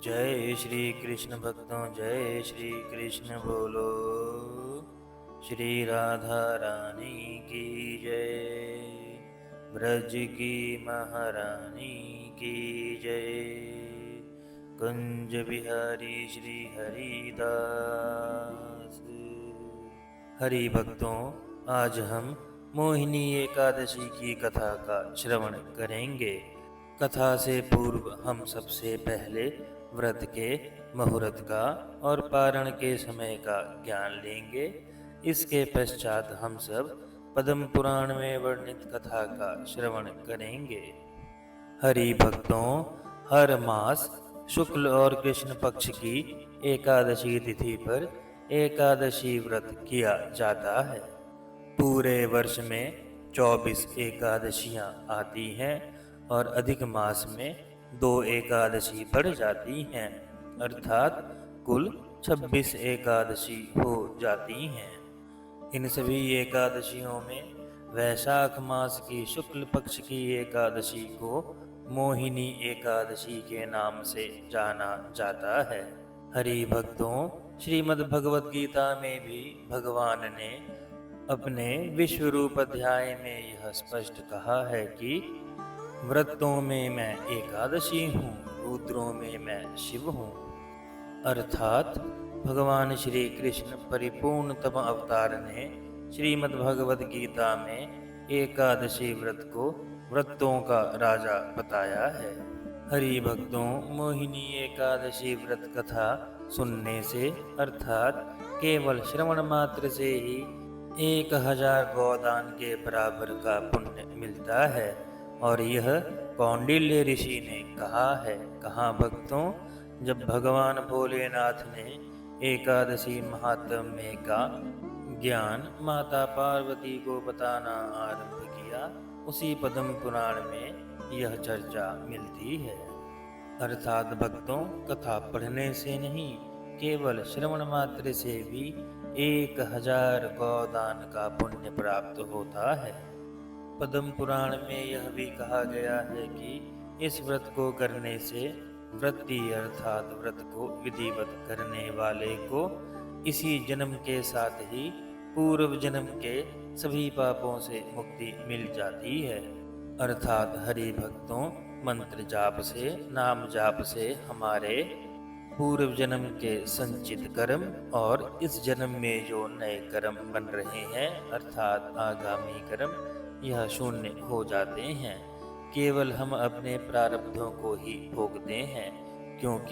जय श्री कृष्ण भक्तों, जय श्री कृष्ण बोलो। श्री राधा रानी की जय, ब्रज की महारानी की जय। कुंज बिहारी श्री हरिदास। हरि भक्तों, आज हम मोहिनी एकादशी की कथा का श्रवण करेंगे। कथा से पूर्व हम सबसे पहले व्रत के मुहूर्त का और पारण के समय का ज्ञान लेंगे। इसके पश्चात हम सब पद्म पुराण में वर्णित कथा का श्रवण करेंगे। हरि भक्तों, हर मास शुक्ल और कृष्ण पक्ष की एकादशी तिथि पर एकादशी व्रत किया जाता है। पूरे वर्ष में 24 एकादशियां आती हैं और अधिक मास में 2 एकादशी बढ़ जाती हैं, अर्थात कुल 26 एकादशी हो जाती हैं। इन सभी एकादशियों में वैशाख मास की शुक्ल पक्ष की एकादशी को मोहिनी एकादशी के नाम से जाना जाता है। हरि भक्तों, श्रीमद् भगवद गीता में भी भगवान ने अपने विश्वरूप अध्याय में यह स्पष्ट कहा है कि व्रतों में मैं एकादशी हूँ, रुद्रों में मैं शिव हूँ। अर्थात भगवान श्री कृष्ण परिपूर्णतम अवतार ने श्रीमद् भगवद गीता में एकादशी व्रत को व्रतों का राजा बताया है। हरि भक्तों, मोहिनी एकादशी व्रत कथा सुनने से अर्थात केवल श्रवण मात्र से ही 1000 गोदान के बराबर का पुण्य मिलता है। और यह कौंडिल्य ऋषि ने कहा है। कहाँ भक्तों, जब भगवान भोलेनाथ ने एकादशी महात्म्य का ज्ञान माता पार्वती को बताना आरंभ किया, उसी पद्म पुराण में यह चर्चा मिलती है। अर्थात भक्तों, कथा पढ़ने से नहीं, केवल श्रवण मात्र से भी 1000 गौदान का पुण्य प्राप्त होता है। पद्म पुराण में यह भी कहा गया है कि इस व्रत को करने से व्रती अर्थात व्रत को विधिवत करने वाले को इसी जन्म के साथ ही पूर्व जन्म के सभी पापों से मुक्ति मिल जाती है। अर्थात हरि भक्तों, मंत्र जाप से, नाम जाप से हमारे पूर्व जन्म के संचित कर्म और इस जन्म में जो नए कर्म बन रहे हैं अर्थात आगामी कर्म, यह शून्य हो जाते हैं। केवल हम अपने प्रारब्धों को ही भोगते हैं, क्योंकि